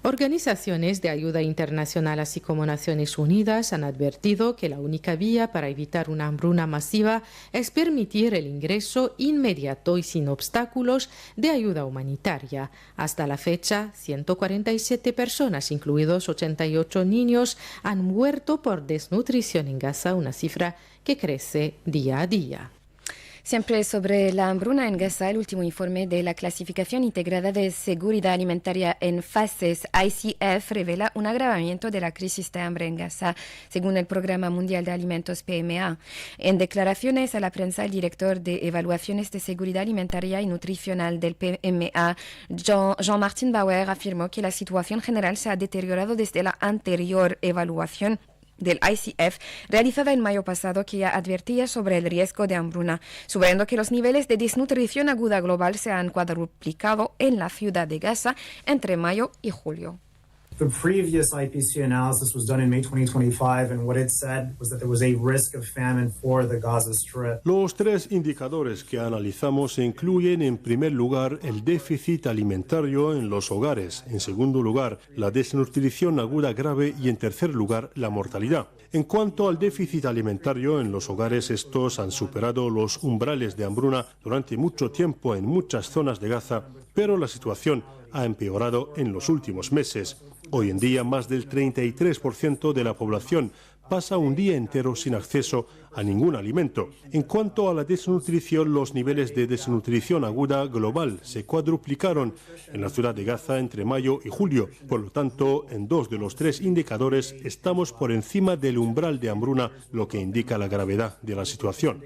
Organizaciones de ayuda internacional, así como Naciones Unidas, han advertido que la única vía para evitar una hambruna masiva es permitir el ingreso inmediato y sin obstáculos de ayuda humanitaria. Hasta la fecha, 147 personas, incluidos 88 niños, han muerto por desnutrición en Gaza, una cifra que crece día a día. Siempre sobre la hambruna en Gaza, el último informe de la Clasificación Integrada de Seguridad Alimentaria en Fases, ICF, revela un agravamiento de la crisis de hambre en Gaza, según el Programa Mundial de Alimentos PMA. En declaraciones a la prensa, el director de Evaluaciones de Seguridad Alimentaria y Nutricional del PMA, Jean-Martin Bauer, afirmó que la situación general se ha deteriorado desde la anterior evaluación del ICF, realizada en mayo pasado, que ya advertía sobre el riesgo de hambruna, subrayando que los niveles de desnutrición aguda global se han cuadruplicado en la ciudad de Gaza entre mayo y julio. The previous IPC analysis was done in May 2025, and what it said was that there was a risk of famine for the Gaza Strip. Los tres indicadores que analizamos incluyen, en primer lugar, el déficit alimentario en los hogares, en segundo lugar, la desnutrición aguda grave y, en tercer lugar, la mortalidad. En cuanto al déficit alimentario en los hogares, estos han superado los umbrales de hambruna durante mucho tiempo en muchas zonas de Gaza, pero la situación ha empeorado en los últimos meses. Hoy en día, más del 33% de la población pasa un día entero sin acceso a ningún alimento. En cuanto a la desnutrición, los niveles de desnutrición aguda global se cuadruplicaron en la ciudad de Gaza entre mayo y julio. Por lo tanto, en 2 de los 3 indicadores estamos por encima del umbral de hambruna, lo que indica la gravedad de la situación.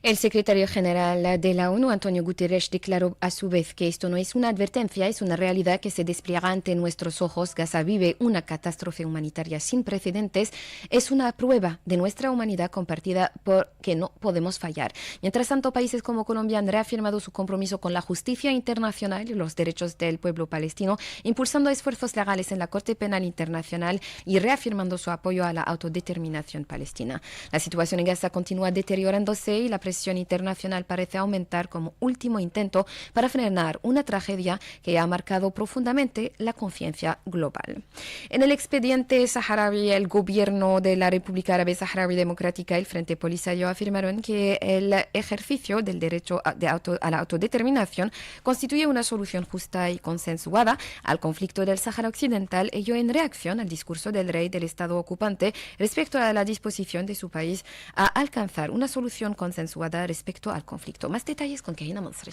El secretario general de la ONU, Antonio Guterres, declaró a su vez que esto no es una advertencia, es una realidad que se despliega ante nuestros ojos. Gaza vive una catástrofe humanitaria sin precedentes. Es una prueba de nuestra humanidad compartida porque no podemos fallar. Mientras tanto, países como Colombia han reafirmado su compromiso con la justicia internacional y los derechos del pueblo palestino, impulsando esfuerzos legales en la Corte Penal Internacional y reafirmando su apoyo a la autodeterminación palestina. La situación en Gaza continúa deteriorándose y la presión internacional parece aumentar como último intento para frenar una tragedia que ha marcado profundamente la conciencia global. En el expediente saharaui, el gobierno de la República Árabe Saharaui Democrática y el Frente Polisario afirmaron que el ejercicio del derecho a la autodeterminación constituye una solución justa y consensuada al conflicto del Sáhara Occidental, ello en reacción al discurso del rey del Estado ocupante respecto a la disposición de su país a alcanzar una solución consensuada respecto al conflicto. Más detalles con Karina Mansri.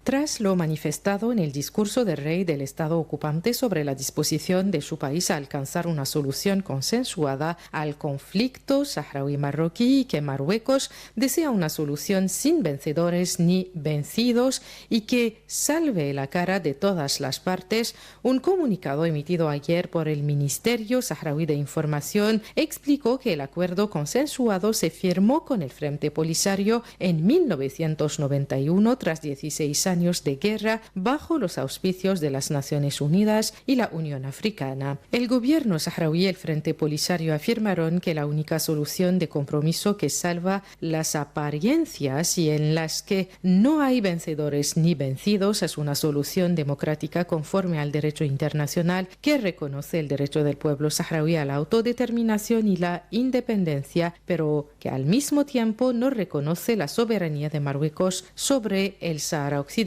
Tras lo manifestado en el discurso del rey del Estado ocupante sobre la disposición de su país a alcanzar una solución consensuada al conflicto saharaui-marroquí y que Marruecos desea una solución sin vencedores ni vencidos y que salve la cara de todas las partes, un comunicado emitido ayer por el Ministerio Saharaui de Información explicó que el acuerdo consensuado se firmó con el Frente Polisario en 1991 tras 16 años de guerra bajo los auspicios de las Naciones Unidas y la Unión Africana. El gobierno saharaui y el Frente Polisario afirmaron que la única solución de compromiso que salva las apariencias y en las que no hay vencedores ni vencidos es una solución democrática conforme al derecho internacional que reconoce el derecho del pueblo saharaui a la autodeterminación y la independencia, pero que al mismo tiempo no reconoce la soberanía de Marruecos sobre el Sáhara Occidental.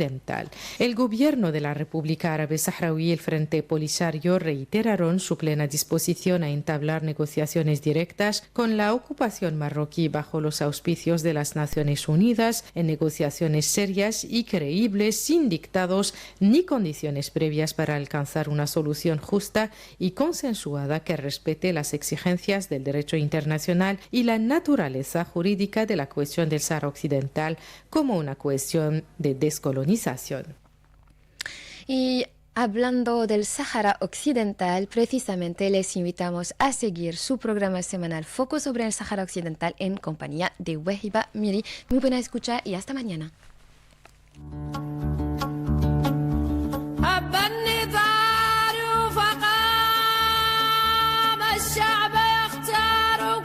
El gobierno de la República Árabe Saharaui y el Frente Polisario reiteraron su plena disposición a entablar negociaciones directas con la ocupación marroquí bajo los auspicios de las Naciones Unidas en negociaciones serias y creíbles sin dictados ni condiciones previas para alcanzar una solución justa y consensuada que respete las exigencias del derecho internacional y la naturaleza jurídica de la cuestión del Sáhara Occidental como una cuestión de descolonización. Y hablando del Sáhara Occidental, precisamente les invitamos a seguir su programa semanal Foco sobre el Sáhara Occidental en compañía de Wahiba Miri. Muy buena escucha y hasta mañana.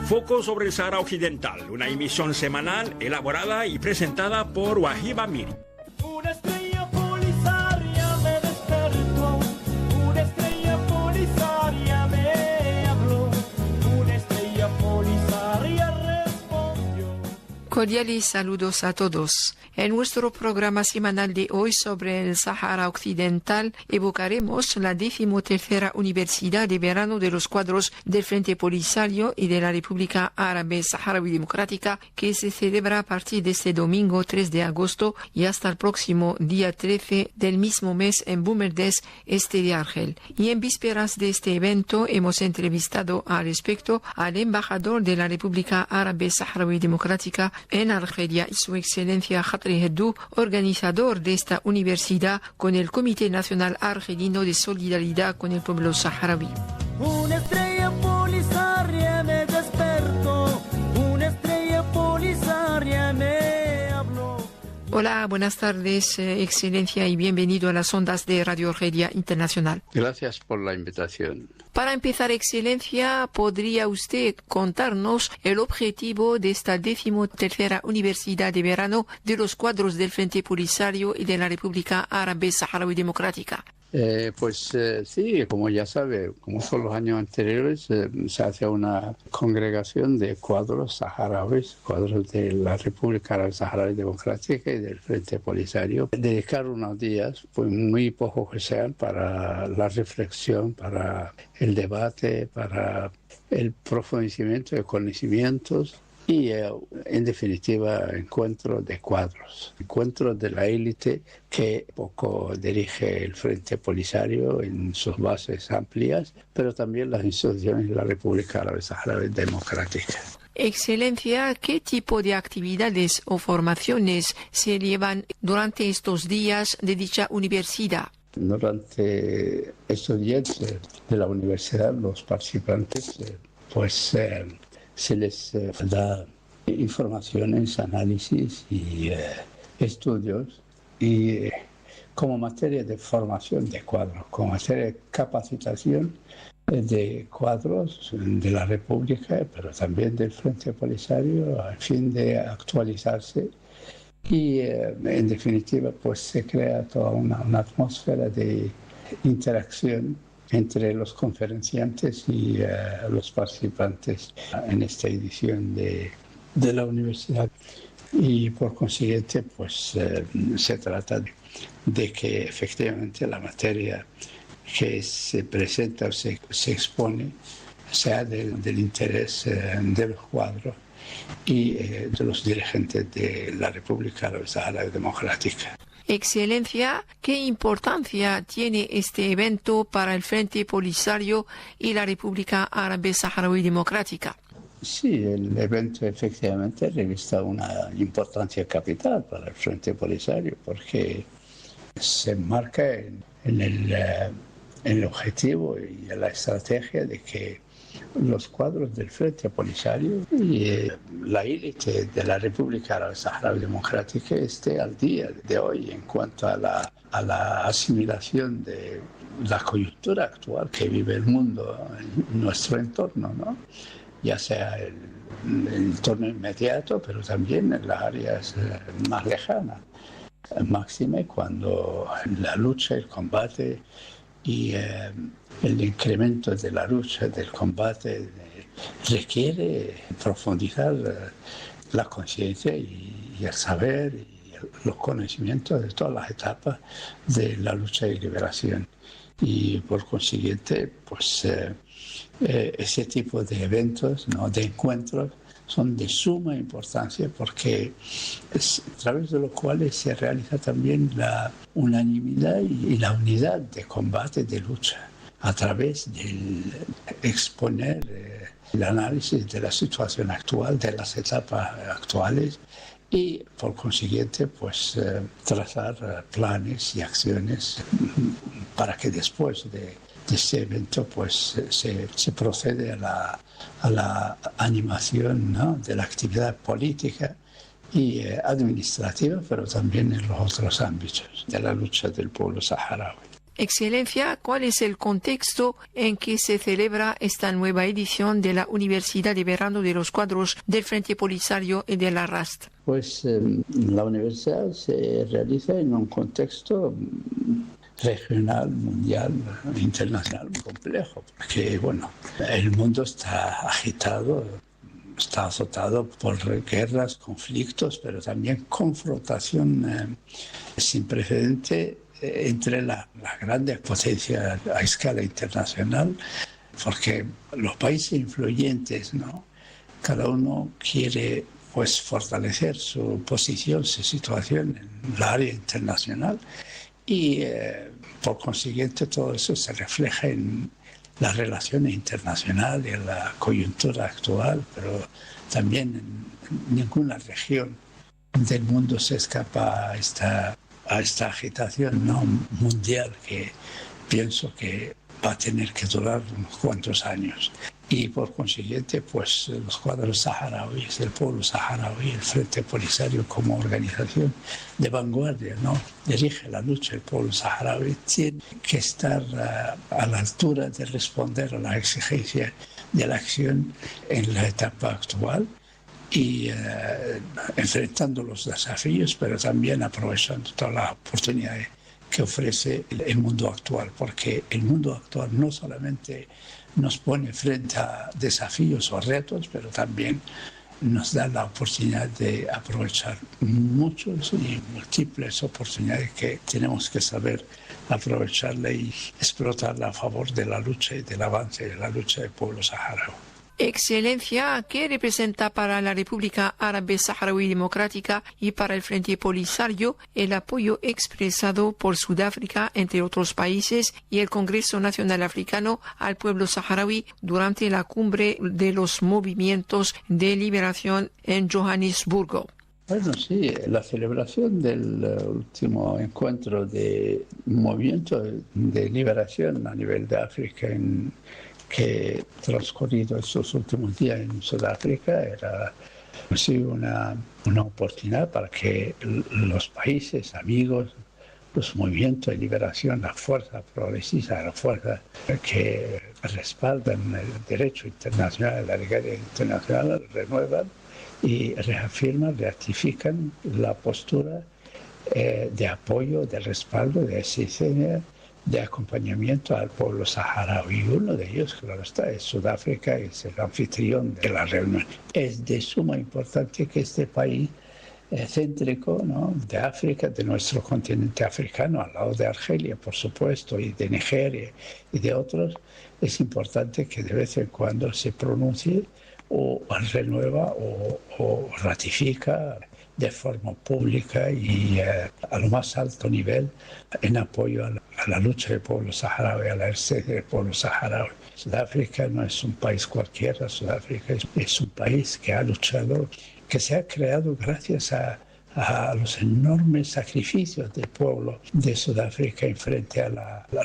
Foco sobre el Sáhara Occidental, una emisión semanal elaborada y presentada por Wahiba Miri. Una estrella polisaria me despertó, una estrella polisaria me habló, una estrella polisaria respondió. Cordiales saludos a todos. En nuestro programa semanal de hoy sobre el Sáhara Occidental evocaremos la 13ª Universidad de Verano de los Cuadros del Frente Polisario y de la República Árabe Saharaui Democrática, que se celebra a partir de este domingo 3 de agosto y hasta el próximo día 13 del mismo mes en Boumerdès, este de Argel. Y en vísperas de este evento hemos entrevistado al respecto al embajador de la República Árabe Saharaui Democrática en Argelia, su excelencia Hedou, organizador de esta universidad, con el Comité Nacional Argelino de Solidaridad con el pueblo saharaui. Una estrella polisaria me despertó, una estrella polisaria me habló. Hola, buenas tardes, Excelencia, y bienvenido a las ondas de Radio Argelia Internacional. Gracias por la invitación. Para empezar, Excelencia, ¿podría usted contarnos el objetivo de esta 13ª Universidad de Verano de los Cuadros del Frente Polisario y de la República Árabe Saharaui Democrática? Sí, como ya sabe, como son los años anteriores, se hace una congregación de cuadros saharauis, cuadros de la República Árabe Saharaui Democrática y del Frente Polisario. Dedicar unos días, pues muy poco que sean, para la reflexión, para el debate, para el profundizamiento de conocimientos y, en definitiva, encuentros de cuadros, encuentros de la élite que poco dirige el Frente Polisario en sus bases amplias, pero también las instituciones de la República Árabe Saharaui Democrática. Excelencia, ¿qué tipo de actividades o formaciones se llevan durante estos días de dicha universidad? Durante estos días de la universidad, los participantes, se les da informaciones, análisis y estudios, y como materia de formación de cuadros, como materia de capacitación de cuadros de la República, pero también del Frente Polisario, a fin de actualizarse. Y en definitiva, pues se crea toda una atmósfera de interacción entre los conferenciantes y los participantes en esta edición de la universidad. Y por consiguiente, pues se trata de que efectivamente la materia que se presenta o se expone sea del interés de los cuadros y de los dirigentes de la República Árabe Saharaui Democrática. Excelencia, ¿qué importancia tiene este evento para el Frente Polisario y la República Árabe Saharaui Democrática? Sí, el evento efectivamente revista una importancia capital para el Frente Polisario porque se enmarca en el objetivo y en la estrategia de que los cuadros del Frente Polisario y la élite de la República Árabe Saharaui Democrática esté al día de hoy en cuanto a la asimilación de la coyuntura actual que vive el mundo en nuestro entorno, ¿no? Ya sea el entorno inmediato, pero también en las áreas más lejanas. Máxime cuando la lucha, el combate y el incremento de la lucha, del combate, requiere profundizar la conciencia y el saber y los conocimientos de todas las etapas de la lucha y liberación. Y por consiguiente, pues ese tipo de eventos, ¿no?, de encuentros, son de suma importancia porque es a través de los cuales se realiza también la unanimidad y la unidad de combate, de lucha, a través del exponer el análisis de la situación actual, de las etapas actuales y, por consiguiente, pues trazar planes y acciones para que después de este evento pues se procede a la animación, ¿no?, de la actividad política y administrativa, pero también en los otros ámbitos de la lucha del pueblo saharaui. Excelencia, ¿cuál es el contexto en que se celebra esta nueva edición de la Universidad de Verano de los Cuadros del Frente Polisario y de la RAST? Pues la universidad se realiza en un contexto regional, mundial, internacional muy complejo, porque bueno, el mundo está agitado, está azotado por guerras, conflictos, pero también confrontación sin precedente entre las grandes potencias a escala internacional, porque los países influyentes, ¿no?, cada uno quiere pues fortalecer su posición, su situación en la área internacional y por consiguiente todo eso se refleja en las relaciones internacionales, en la coyuntura actual, pero también en ninguna región del mundo se escapa a esta agitación, ¿no?, mundial, que pienso que va a tener que durar unos cuantos años. y por consiguiente pues los cuadros saharauis, el pueblo saharaui, el Frente Polisario como organización de vanguardia, ¿no? Dirige la lucha del pueblo saharaui, tiene que estar a la altura de responder a la exigencia de la acción en la etapa actual y enfrentando los desafíos, pero también aprovechando todas las oportunidades que ofrece el mundo actual, porque el mundo actual no solamente nos pone frente a desafíos o retos, pero también nos da la oportunidad de aprovechar muchas y múltiples oportunidades que tenemos que saber aprovecharla y explotarla a favor de la lucha y del avance de la lucha del pueblo saharaui. Excelencia, ¿qué representa para la República Árabe Saharaui Democrática y para el Frente Polisario el apoyo expresado por Sudáfrica, entre otros países, y el Congreso Nacional Africano al pueblo saharaui durante la cumbre de los movimientos de liberación en Johannesburgo? Bueno, sí, la celebración del último encuentro de movimiento de liberación a nivel de África que transcurrido estos últimos días en Sudáfrica era sí, una oportunidad para que los países amigos, los movimientos de liberación, las fuerzas progresistas, las fuerzas que respaldan el derecho internacional, la legalidad internacional, renuevan y reafirman, ratifican la postura de apoyo, de respaldo, de asistencia, de acompañamiento al pueblo saharaui. Uno de ellos, claro está, es Sudáfrica, es el anfitrión de la reunión. Es de suma importancia que este país céntrico, ¿no?, de África, de nuestro continente africano, al lado de Argelia, por supuesto, y de Nigeria y de otros, es importante que de vez en cuando se pronuncie o renueva o ratifica de forma pública y a lo más alto nivel en apoyo a la lucha del pueblo saharaui, a la esencia del pueblo saharaui. Sudáfrica no es un país cualquiera, Sudáfrica es un país que ha luchado, que se ha creado gracias a los enormes sacrificios del pueblo de Sudáfrica en frente al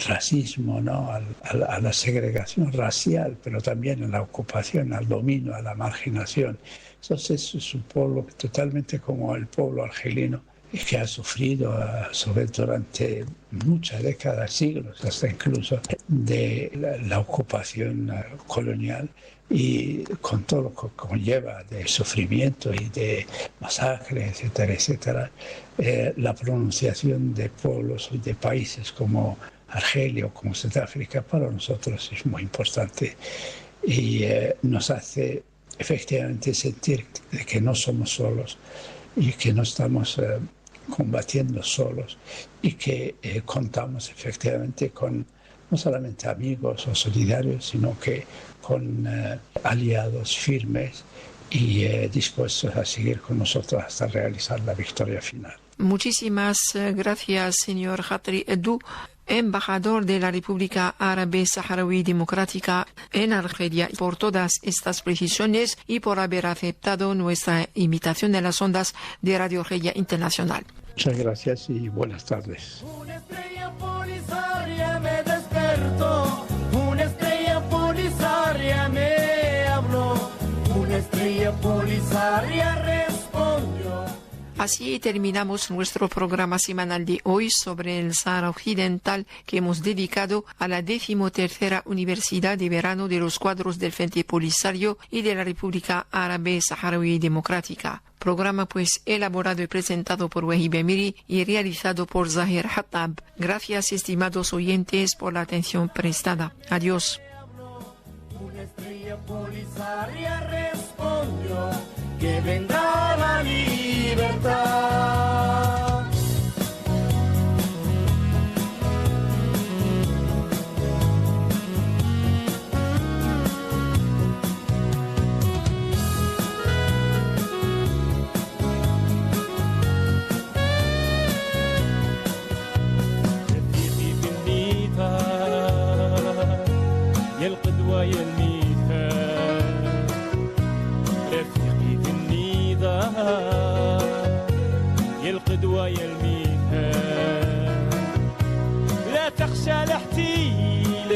racismo, ¿no?, a la segregación racial, pero también a la ocupación, al dominio, a la marginación. Entonces es un pueblo totalmente como el pueblo argelino, que ha sufrido a su vez durante muchas décadas, siglos, hasta incluso de la ocupación colonial, y con todo lo que conlleva de sufrimiento y de masacres, etcétera, etcétera, la pronunciación de pueblos y de países como Argelia o como Sudáfrica para nosotros es muy importante y nos hace efectivamente sentir que no somos solos y que no estamos combatiendo solos y que contamos efectivamente con no solamente amigos o solidarios, sino que con aliados firmes y dispuestos a seguir con nosotros hasta realizar la victoria final. Muchísimas gracias, señor Khatri Edu, embajador de la República Árabe Saharaui Democrática en Argelia, por todas estas precisiones y por haber aceptado nuestra invitación en las ondas de Radio Argelia Internacional. Muchas gracias y buenas tardes. Una estrella polisaria me despertó, una estrella polisaria me habló, una estrella polisaria respondió. Así terminamos nuestro programa semanal de hoy sobre el Sahara Occidental, que hemos dedicado a la 13ª Universidad de Verano de los Cuadros del Frente Polisario y de la República Árabe Saharaui Democrática. Programa pues elaborado y presentado por Wahib Amiri y realizado por Zahir Hattab. Gracias, estimados oyentes, por la atención prestada. Adiós. Una estrella polisaria respondió que vendrá la libertad. يا القدوة يا الميثاق رفيقي في النضال يا القدوة يا الميثاق لا تخشى الاحتلال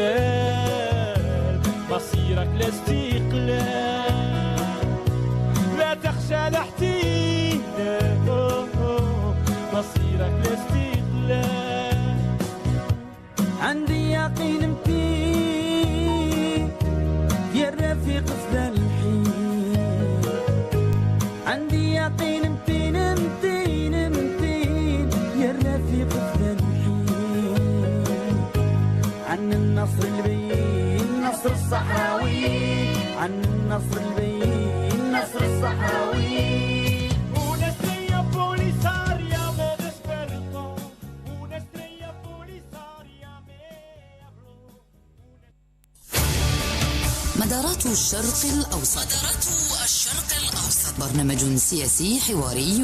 مصيرك الاستقلال لا تخشى الاحتلال مصيرك الاستقلال عندي يقين متين يا الرفيق في الحين عندي يقين متين يا الرفيق في الحين عن النصر البين نصر الصحراوي عن النصر البين نصر الصحراوي مدارات الشرق الأوسط برنامج سياسي حواري